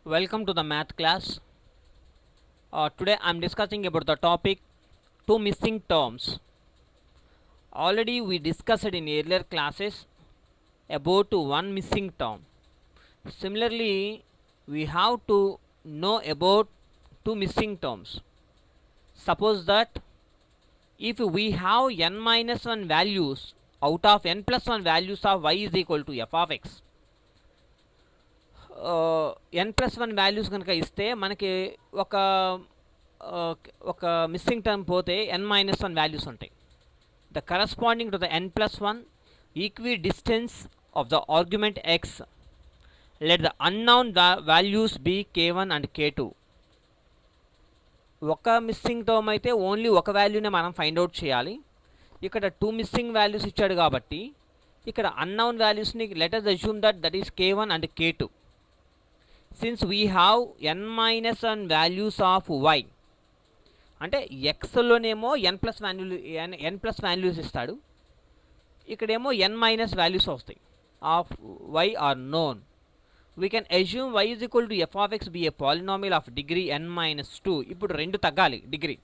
Welcome to the math class. Today I am discussing about the topic two missing terms. Already we discussed in earlier classes about one missing term. Similarly, we have to know about two missing terms. Suppose that if we have n minus 1 values out of n plus 1 values of y is equal to f of x, n plus one values కనుక ఇస్తే మనకి ఒక ఒక missing term పోతే n minus one values ఉంటాయి. The corresponding to the n plus one equidistance of the argument x let the unknown values be k1 and k2. ఒక missing term అయితే only ఒక వాల్యూనే మనం ఫైండ్ అవుట్ చేయాలి. ఇక్కడ two missing values ఇచ్చాడు కాబట్టి ఇక్కడ అన్నౌన్ వాల్యూస్ని let us assume that is k1 and k2. Since we have n minus 1 values of y, అంటే ఎక్స్లోనేమో ఎన్ ప్లస్ వాల్యూస్ ఇస్తాడు, ఇక్కడేమో ఎన్ మైనస్ వాల్యూస్ వస్తాయి of y are known. We can assume y is equal to f of x be a polynomial of degree n minus 2. ఇప్పుడు రెండు తగ్గాలి degree,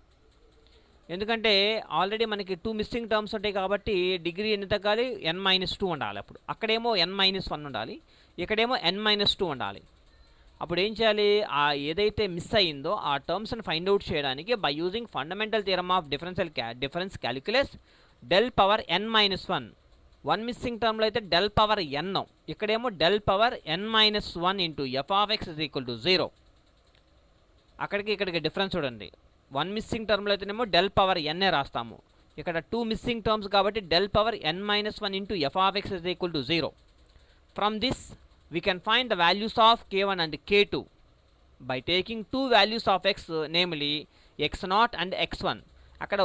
ఎందుకంటే already మనకి two missing terms ఉంటాయి కాబట్టి డిగ్రీ ఎన్ని తగ్గాలి, n మైనస్ 2 ఉండాలి. అప్పుడు అక్కడేమో n మైనస్ 1 ఉండాలి, ఇక్కడేమో n మైనస్ 2 ఉండాలి. అప్పుడు ఏం చేయాలి, ఆ ఏదైతే మిస్ అయ్యిందో ఆ టర్మ్స్ని ఫైండ్ అవుట్ చేయడానికి by using fundamental theorem of difference calculus del power n minus 1. One missing టర్మ్లో అయితే డెల్ పవర్ n, ఇక్కడేమో del power n minus 1 into f of x is equal to 0. అక్కడికి ఇక్కడికి డిఫరెన్స్ చూడండి. వన్ మిస్సింగ్ టర్మ్లో అయితేనేమో del power n రాస్తాము, ఇక్కడ టూ మిస్సింగ్ టర్మ్స్ కాబట్టి del power n minus 1 into f of x is equal to 0. From this we can find the values of k1 and k2 by taking two values of x, namely x0 and x1. అక్కడ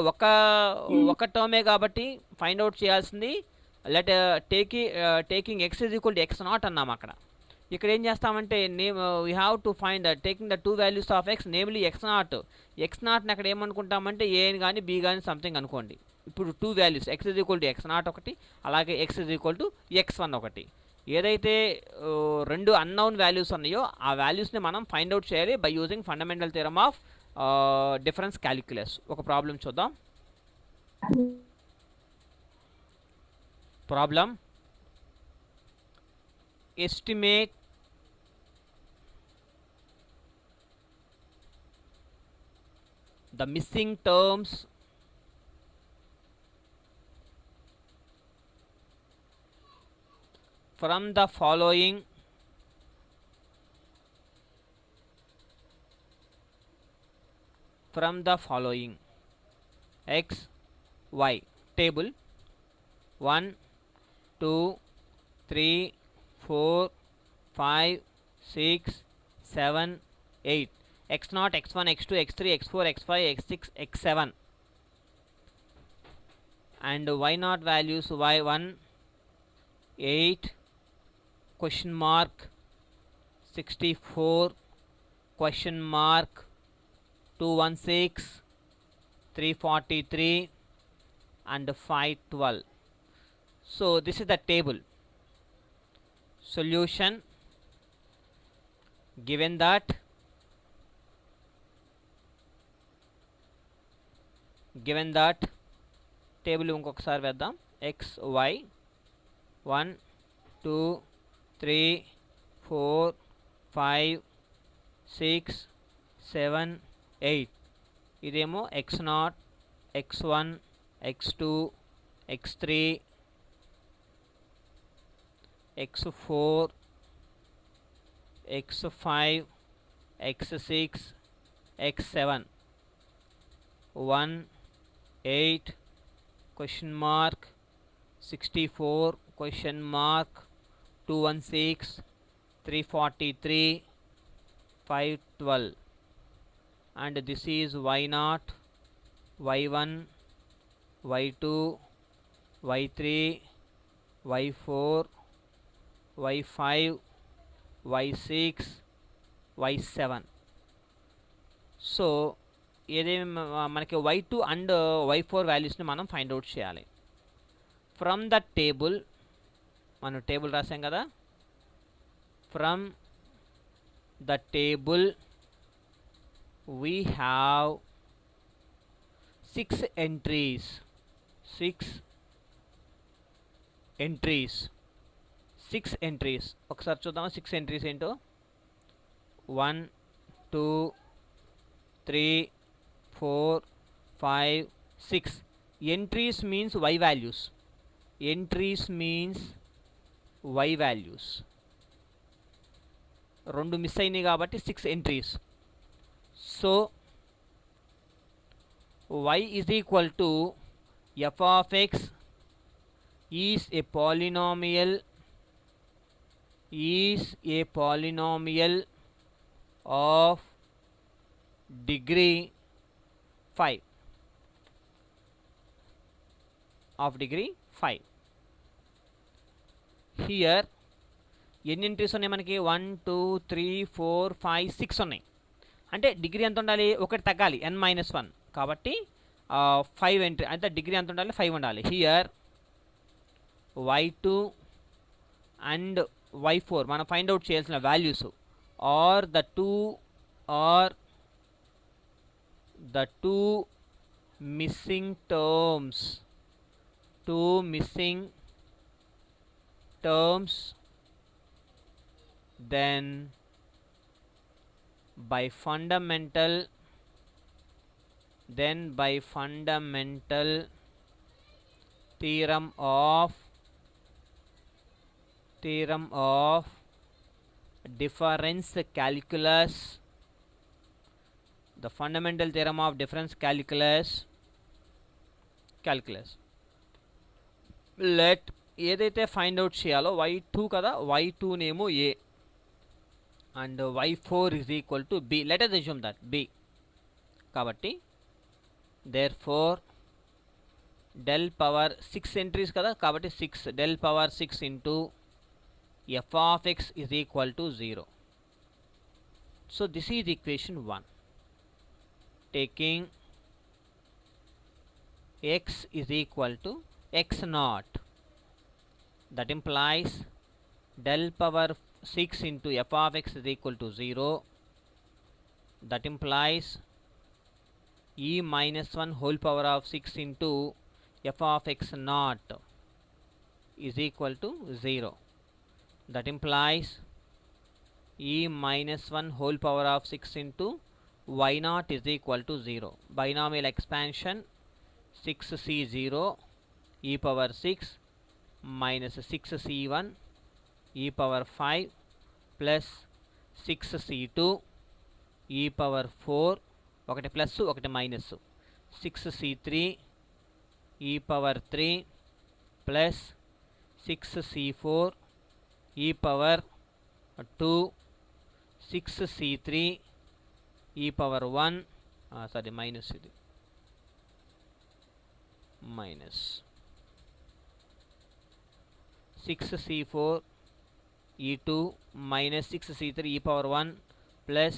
ఒక టర్మే కాబట్టి find out చేయాల్సింది let taking x is equal to x0 అన్నాము. అక్కడ ఇక్కడ ఏం చేస్తామంటే we have to find taking the two values of x, namely x0ని అక్కడ ఏమనుకుంటామంటే ఏ కానీ బి కానీ సంథింగ్ అనుకోండి. ఇప్పుడు two values x is equal to x0 ఒకటి, అలాగే x is equal to x1 ఒకటి. ఏదైతే రెండు అన్నౌన్ వాల్యూస్ ఉన్నాయో ఆ వాల్యూస్ని మనం ఫైండ్ అవుట్ చేయాలి by using fundamental theorem of difference calculus. ఒక ప్రాబ్లం చూద్దాం. Problem estimate the missing terms from the following x y table 1 2 3 4 5 6 7 8 x0 x1 x2 x3 x4 x5 x6 x7 and y0 values y1 8 question mark 64 question mark 216 343 and 512. So this is the table. Solution: given that table ఇంకొకసారి వేద్దాం. x y 1 2 3 4 5 6 7 8. ఇదేమో x0 x1 x2 x3 x4 x5 x6 x7 1 8 question mark 64 question mark 216 343 512 and this is y0 y1 y2 y3 y4 y5 y6 y7. So ఏదేమి మనకి y2 and y4 వాల్యూస్ని మనం find out చేయాలి. From the table, మనం table రాసాం కదా, from the table we have 6 entries. 6 entries. 6 entries. ఒకసారి చూద్దామా 6 entries ఏంటో. 1 2 3 4 5 6. Entries means y values. Entries means y values. రెండు మిస్ అయినాయి కాబట్టి 6 entries. So y is equal to f of x is a polynomial of degree 5. Here ఎన్ని entries ఉన్నాయి మనకి? 1 2 3 4 5 6 ఉన్నాయి. అంటే డిగ్రీ ఎంత ఉండాలి? ఒకటి తగ్గాలి, n-1. కాబట్టి 5 ఎంట్రీ అంటే డిగ్రీ ఎంత ఉండాలి? 5 ఉండాలి. హియర్ y2 అండ్ y4 మనం ఫైండ్ అవుట్ చేయాల్సిన values are the two missing terms. Then by fundamental theorem of difference calculus, the fundamental theorem of difference calculus, let ఏదైతే ఫైండ్ అవుట్ చేయాలో y2 కదా, y2 నేమో a and y4 is equal to b. Let us assume that b. కాబట్టి therefore del power 6 entries కదా, కాబట్టి 6 del power 6 into f of x is equal to 0. So this is equation 1. Taking x is equal to x naught, that implies del power 6 into f of x is equal to 0. That implies e minus 1 whole power of 6 into f of x naught is equal to 0. That implies e minus 1 whole power of 6 into y naught is equal to 0. Binomial expansion 6c0 e power 6 minus 6c1 e power 5 plus 6c2 e power 4, ఒకటి plus ఒకటి minus, 6c3 e power 3 plus 6c4 e power 2, 6c3 e power 1, sorry minus, ఇది minus 6c4 e2 minus 6c3 e power 1 plus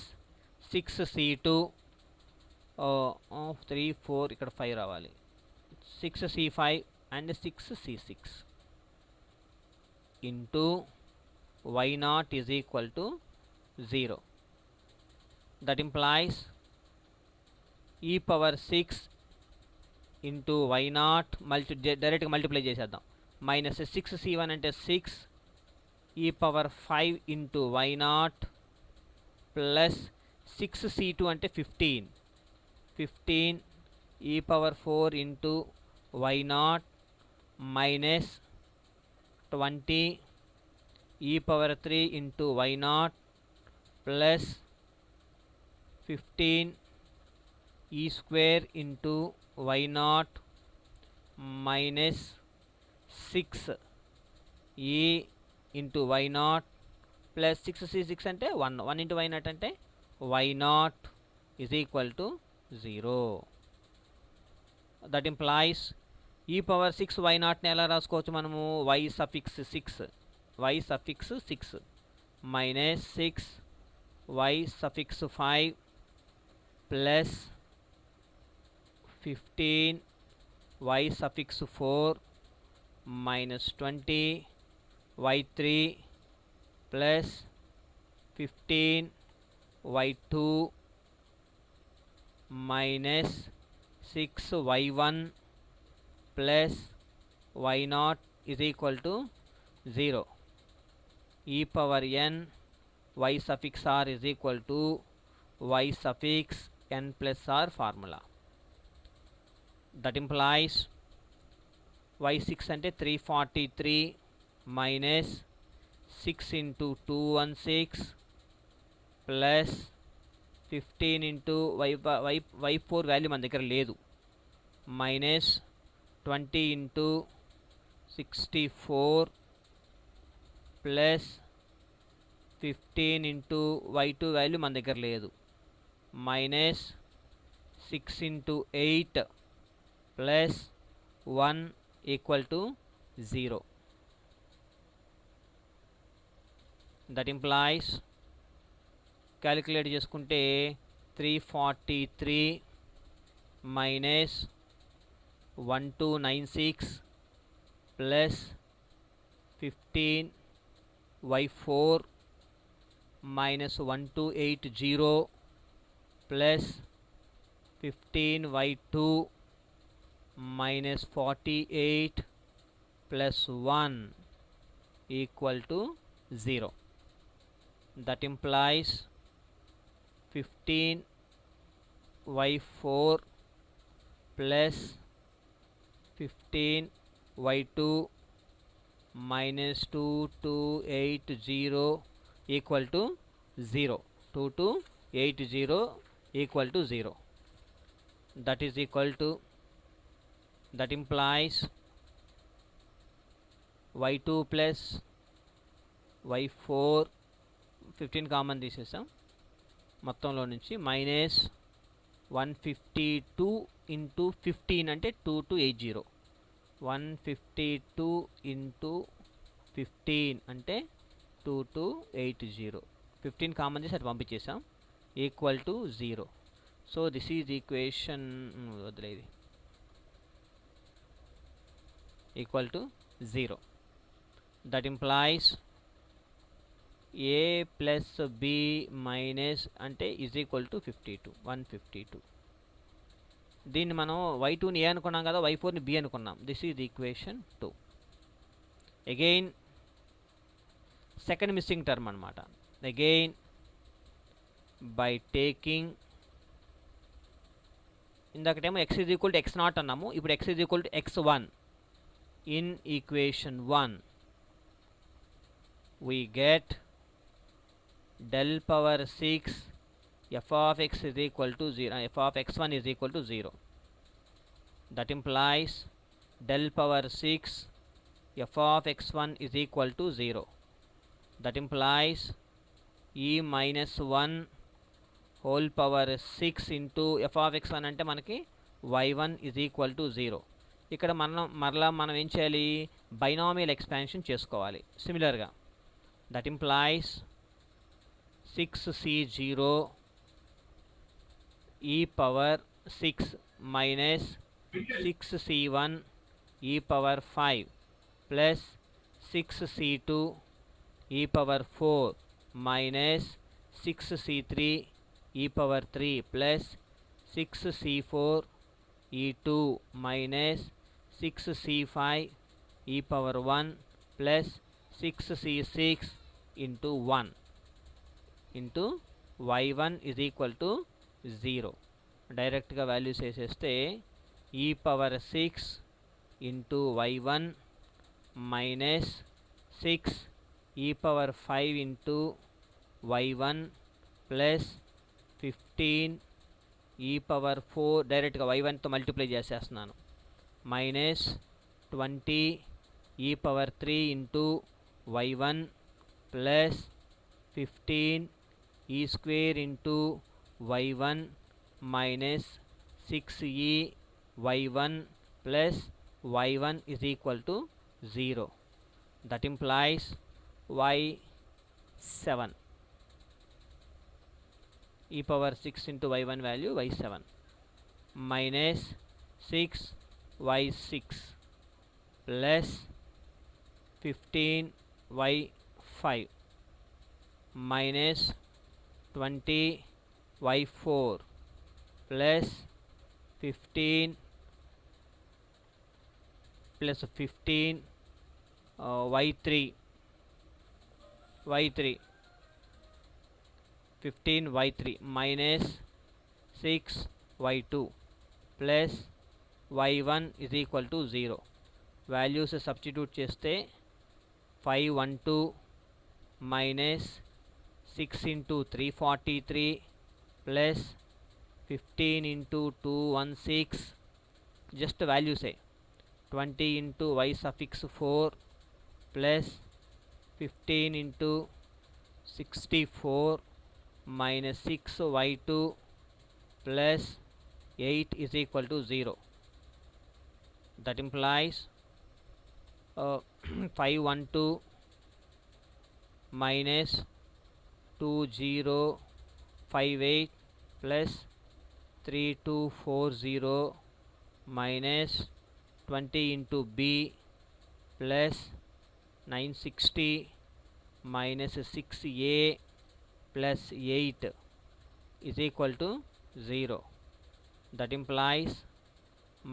6c2 3 4 ఇక్కడ 5 రావాలి, 6c5 and 6c6 into y naught is equal to 0. That implies e power 6 into y naught డైరెక్ట్గా multiply చేసేద్దాం. Minus 6c1 అంటే 6 e power 5 into y naught plus 6c2 అంటే 15 e power 4 into y naught minus 20 e power 3 into y naught plus 15 e square into y naught minus 6 e into y naught plus 6c6 అంటే 1 into y naught అంటే y naught is equal to 0. That implies e power 6 y naught ని ఎలా రాసుకోవచ్చు మనము? y suffix 6 minus 6 y suffix 5 plus 15 y suffix 4 minus 20 y3 plus 15 y2 minus 6y1 plus y0 is equal to 0. E power n y suffix r is equal to y suffix n plus r formula. That implies y6 ante 343 minus 6 into 216 plus 15 into y4 value మన దగ్గర లేదు, minus 20 into 64 plus 15 into y2 value మన దగ్గర లేదు, minus 6 into 8 plus 1 equal to 0. That implies calculate చేసుకుంటే 343 minus 1296 plus 15y4 minus 1280 plus 15y2 minus 48 plus 1 equal to 0. That implies 15y4 plus 15y2 minus 2280 equal to 0. 2280 equal to 0. That is equal to, that implies y2 plus y4 15 common తీసేసాం మొత్తంలో నుంచి, minus 152 into 15 అంటే 2280, 152 into 15 అంటే 2280, 15 common చేసి అటు పంపించేసాం, equal to 0. So this is equation, వదిలేదు, equal to 0. That implies a plus b minus అంటే ఈజ్ ఈక్వల్ టు 52, 152. దీన్ని మనం y2ని a అనుకున్నాం కదా, y4ని b అనుకున్నాం. This is equation 2. Again second missing term అనమాట. అగైన్ బై టేకింగ్, ఇందాకటేమో x is equal to x0 అన్నాము, ఇప్పుడు x is equal to x1. In equation 1 we get del power 6 f of x is equal to 0, f of x1 is equal to 0. That implies del power 6 f of x1 is equal to 0. That implies e minus 1 whole power 6 into f of x1 అంటే మనకి y1 is equal to 0. ఇక్కడ మరలా మనం ఏం చేయాలి, binomial expansion చేసుకోవాలి సిమిలర్గా. That implies 6c0 e power 6 minus 6c1 e power 5 plus 6c2 e power 4 minus 6c3 e power 3 plus 6c4 e2 minus 6c5 e power 1 plus 6c6 into 1 into y1 is equal to 0. డైరెక్ట్గా values వేసేస్తే e power 6 into y1 minus 6 e power 5 into y1 plus 15 e power 4, డైరెక్ట్గా y1తో multiply చేసేస్తున్నాను, minus 20 e power 3 into y1 plus 15 e square into y1 minus 6e y1 plus y1 is equal to 0. That implies y7, e power 6 into y1 value y7 minus 6 y6 plus 15 y5 minus 20y4 plus 15 plus 15 y3 15y3 minus 6y2 plus y1 is equal to 0. Values substitute చేస్తే 512 minus 6 into 343 plus 15 into 216 just values 20 into y suffix 4 plus 15 into 64 minus 6y2 plus 8 is equal to 0. That implies 512 minus 2058 plus 3240 minus 20 into b plus 960 minus 6a plus 8 is equal to 0. That implies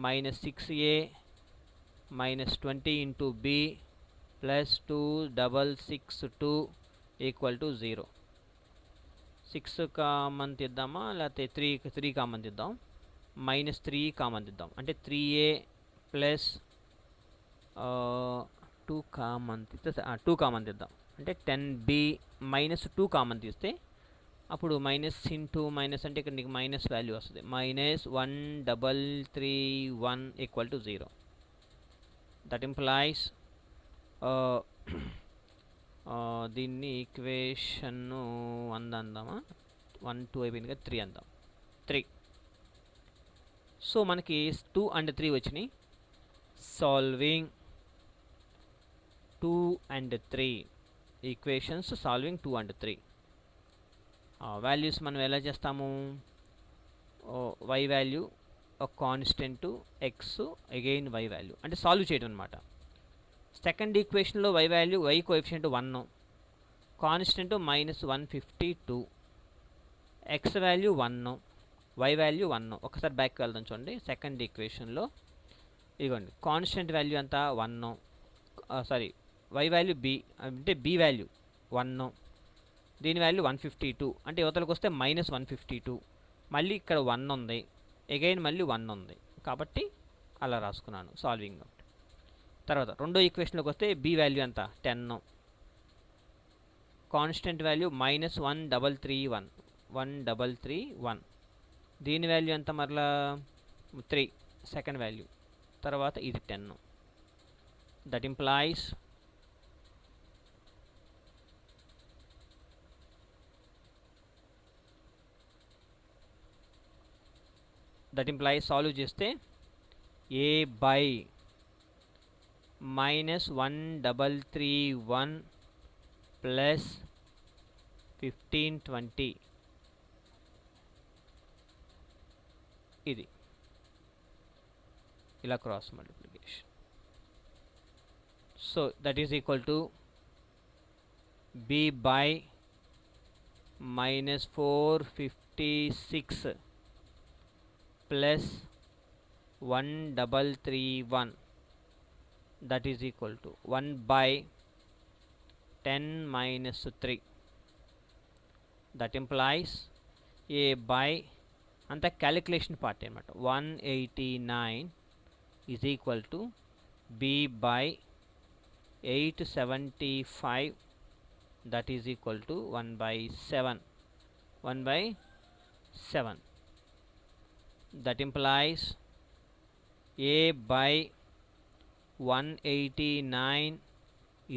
minus 6a minus 20 into b plus 2662 equal to 0. 6 common తీద్దామా లేకపోతే 3 common తీద్దాం. Minus 3 common తీద్దాం. అంటే 3a plus 2 common తీస్తే 2 common తీద్దాం. అంటే 10b minus 2 common తీస్తే అప్పుడు minus into minus అంటే ఇక్కడ నీకు మైనస్ వాల్యూ వస్తుంది. Minus 1331 equal to 0. That implies దీన్ని ఈక్వేషన్ 1 అందామా, 1 2 అయిపోయింది కదా, 3 అందాం. 3. సో మనకి 2 and 3 వచ్చినాయి. Solving 2 and 3 equations, solving 2 and 3 values మనం ఎలా చేస్తాము. y వాల్యూ ఒక constant, x again y value అంటే సాల్వ్ చేయడం అనమాట. సెకండ్ ఈక్వేషన్లో y value, y coefficient 1, constant -152, x value 1, y value 1. ఒకసారి బ్యాక్ వెళ్దాం చూడండి. సెకండ్ ఈక్వేషన్లో ఇదిగోండి కాన్స్టెంట్ వాల్యూ అంతా 1, సారీ y వాల్యూ b అంటే b వాల్యూ 1, దీని వాల్యూ 152 అంటే యువతలకు వస్తే -152. మళ్ళీ ఇక్కడ 1 ఉంది, అగైన్ మళ్ళీ 1 ఉంది కాబట్టి అలా రాసుకున్నాను సాల్వింగ్. తర్వాత రెండో ఈక్వేషన్లోకి వస్తే b వాల్యూ ఎంత 10, కాన్స్టెంట్ వాల్యూ -133 దీని వాల్యూ ఎంత మరలా 3 సెకండ్ వాల్యూ, తర్వాత ఇది 10. దట్ ఇంప్లాయిస్ సాల్వ్ చేస్తే a బై -1331 ప్లస్ 1520 ఇది ఇలా cross multiplication. So that is equal to b by -456 plus 1331 that is equal to 1 by 10 minus 3. That implies a by అంత calculation part అనమాట. 189 is equal to b by 875 that is equal to 1 by 7. That implies a by 189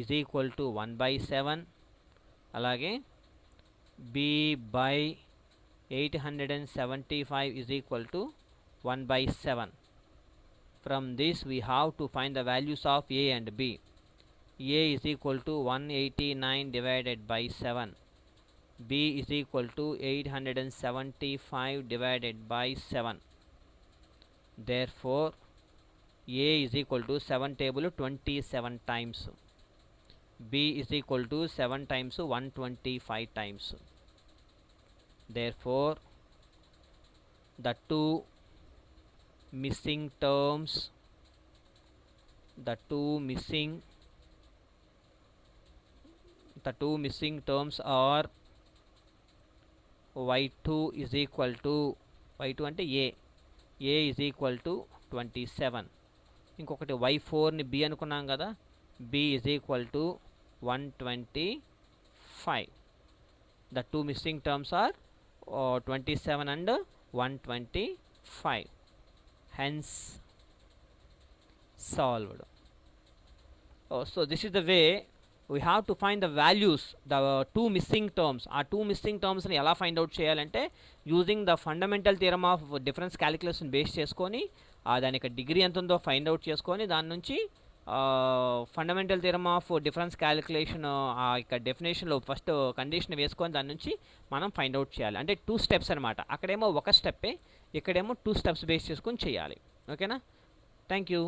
is equal to 1 by 7. అలాగే b by 875 is equal to 1 by 7. From this we have to find the values of a and b. a is equal to 189 divided by 7. b is equal to 875 divided by 7. Therefore a is equal to 7 table 27 times, b is equal to 7 times 125 times. therefore the two missing terms are y2 is equal to y2 అంటే a is equal to 27. ఇంకొకటి y4ని b అనుకున్నాం కదా, b is equal to 125. The two missing terms are 27 and 125. Hence solved. So this is the way we have to find the values, the two missing terms. ఆ two missing terms ని ఎలా find out చేయాలంటే using the fundamental theorem of difference calculation base చేసుకొని దాని యొక్క degree ఎంత ఉందో find out చేసుకొని దాని నుంచి fundamental theorem of difference calculation ఆ యొక్క డెఫినేషన్లో ఫస్ట్ కండిషన్ వేసుకొని దాని నుంచి మనం ఫైండ్ అవుట్ చేయాలి. అంటే 2 స్టెప్స్ అనమాట. అక్కడేమో ఒక స్టెప్పే, ఇక్కడేమో 2 స్టెప్స్ బేస్ చేసుకొని చేయాలి. ఓకేనా? Thank you.